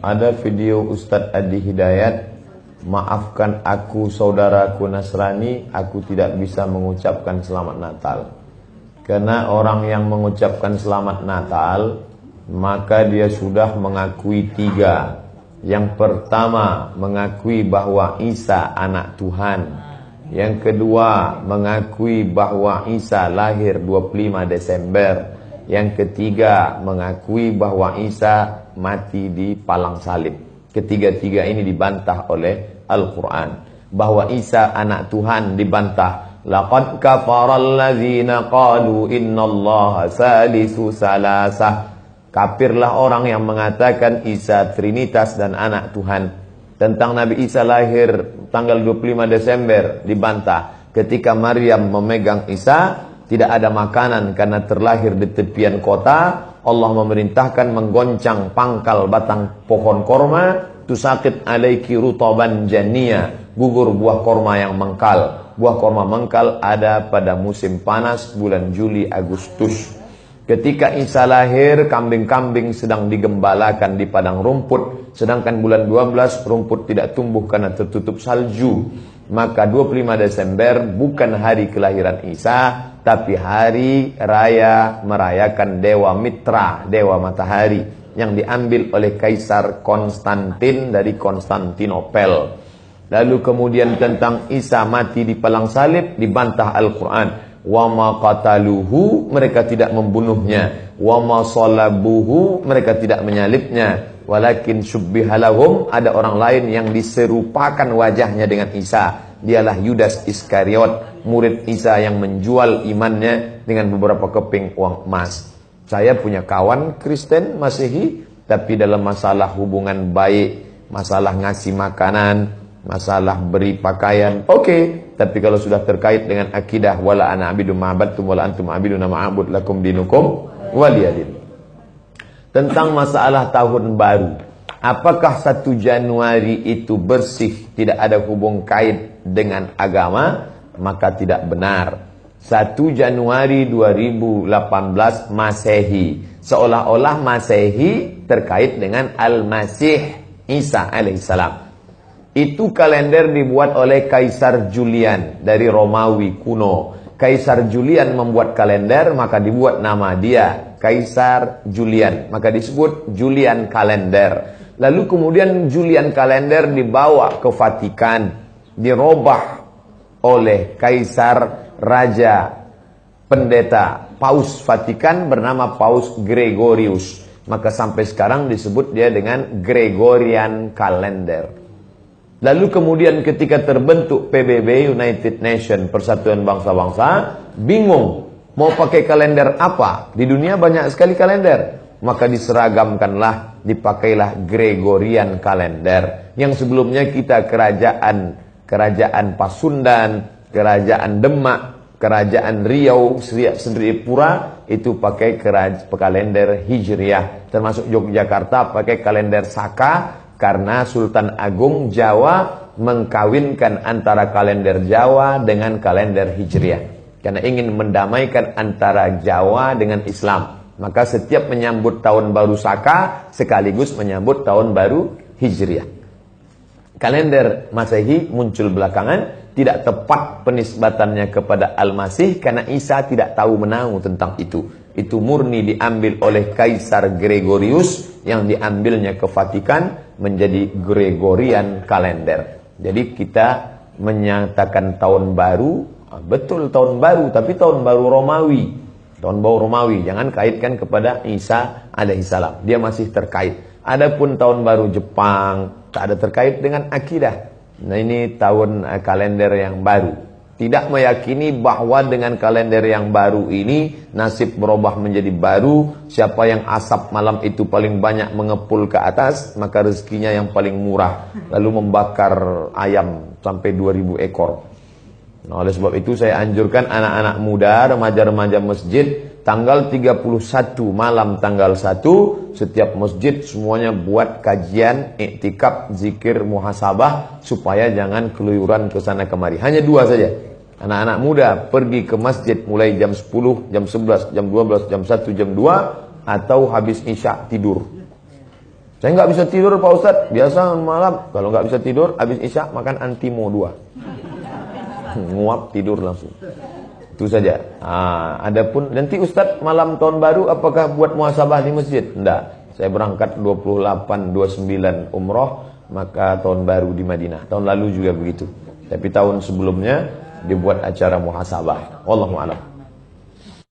Ada video Ustadz Adi Hidayat, maafkan aku saudaraku Nasrani, aku tidak bisa mengucapkan selamat Natal. Karena orang yang mengucapkan selamat Natal, maka dia sudah mengakui tiga. Yang pertama, mengakui bahwa Isa anak Tuhan. Yang kedua, mengakui bahwa Isa lahir 25 Desember. Yang ketiga, mengakui bahwa Isa mati di palang salib. Ketiga-tiga ini dibantah oleh Al-Quran. Bahwa Isa anak Tuhan dibantah. Laqad kafaral ladzina qalu innallaha salisu salasah. Kafirlah orang yang mengatakan Isa Trinitas dan anak Tuhan. Tentang Nabi Isa lahir tanggal 25 Desember dibantah. Ketika Maryam memegang Isa, tidak ada makanan karena terlahir di tepian kota. Allah memerintahkan menggoncang pangkal batang pohon korma. Tusakit alaiki rutaban jania. Gugur buah korma yang mengkal. Buah korma mengkal ada pada musim panas bulan Juli Agustus. Ketika Isa lahir, kambing-kambing sedang digembalakan di padang rumput. Sedangkan bulan 12 rumput tidak tumbuh karena tertutup salju. Maka 25 Desember bukan hari kelahiran Isa, tapi hari raya merayakan Dewa Mitra, Dewa Matahari, yang diambil oleh Kaisar Konstantin dari Konstantinopel. Lalu kemudian tentang Isa mati di palang salib dibantah Al-Quran. Wa ma qataluhu, mereka tidak membunuhnya. Wa ma salabuhu, mereka tidak menyalibnya. Walakin syubbihalahum, ada orang lain yang diserupakan wajahnya dengan Isa. Dialah Yudas Iskariot, murid Isa yang menjual imannya dengan beberapa keping uang emas. Saya punya kawan Kristen Masehi, tapi dalam masalah hubungan baik, masalah ngasih makanan, masalah beri pakaian, oke. Tapi kalau sudah terkait dengan akidah, wala ana abidu ma'abadtum wala antum abiduna ma'abud lakum dinukum waliyadin. Tentang masalah tahun baru, apakah 1 Januari itu bersih, tidak ada hubung kait dengan agama? Maka tidak benar. 1 Januari 2018 Masehi, seolah-olah Masehi terkait dengan Al-Masih Isa alaihissalam. Itu kalender dibuat oleh Kaisar Julian dari Romawi kuno. Kaisar Julian membuat kalender, maka dibuat nama dia Kaisar Julian, maka disebut Julian kalender. Lalu kemudian Julian kalender dibawa ke Vatikan, dirobah oleh Kaisar Raja Pendeta Paus Vatikan bernama Paus Gregorius. Maka sampai sekarang disebut dia dengan Gregorian kalender. Lalu kemudian ketika terbentuk PBB, United Nation, Persatuan Bangsa-Bangsa, bingung mau pakai kalender apa? Di dunia banyak sekali kalender. Maka diseragamkanlah, dipakailah Gregorian kalender. Yang sebelumnya kita kerajaan Pasundan, kerajaan Demak, kerajaan Riau, Sripura itu pakai kalender Hijriah. Termasuk Yogyakarta pakai kalender Saka, karena Sultan Agung Jawa mengkawinkan antara kalender Jawa dengan kalender Hijriah. Karena ingin mendamaikan antara Jawa dengan Islam. Maka setiap menyambut tahun baru Saka sekaligus menyambut tahun baru Hijriah. Kalender Masehi muncul belakangan, tidak tepat penisbatannya kepada Al-Masih karena Isa tidak tahu menahu tentang itu. Itu murni diambil oleh Kaisar Gregorius yang diambilnya ke Vatikan menjadi Gregorian kalender. Jadi kita menyatakan tahun baru, betul tahun baru, tapi tahun baru Romawi. Tahun baru Romawi, jangan kaitkan kepada Isa alaihissalam. Dia masih terkait. Adapun tahun baru Jepang, tak ada terkait dengan akidah. Nah ini tahun kalender yang baru. Tidak meyakini bahwa dengan kalender yang baru ini nasib berubah menjadi baru. Siapa yang asap malam itu paling banyak mengepul ke atas, maka rezekinya yang paling murah. Lalu membakar ayam sampai 2000 ekor. Nah, oleh sebab itu saya anjurkan anak-anak muda, remaja-remaja masjid, tanggal 31 malam tanggal 1 setiap masjid semuanya buat kajian, iktikaf, zikir, muhasabah supaya jangan keluyuran ke sana kemari. Hanya 2 saja. Anak-anak muda pergi ke masjid mulai jam 10, jam 11, jam 12, jam 1, jam 2 atau habis isya tidur. Saya nggak bisa tidur Pak Ustadz. Biasa malam kalau nggak bisa tidur, habis isya makan Antimo 2. Nguap tidur langsung. Itu saja. Adapun nanti Ustadz malam tahun baru apakah buat muhasabah di masjid? Enggak. Saya berangkat 28-29 umroh, maka tahun baru di Madinah. Tahun lalu juga begitu. Tapi tahun sebelumnya dibuat acara muhasabah. Wallahu a'lam.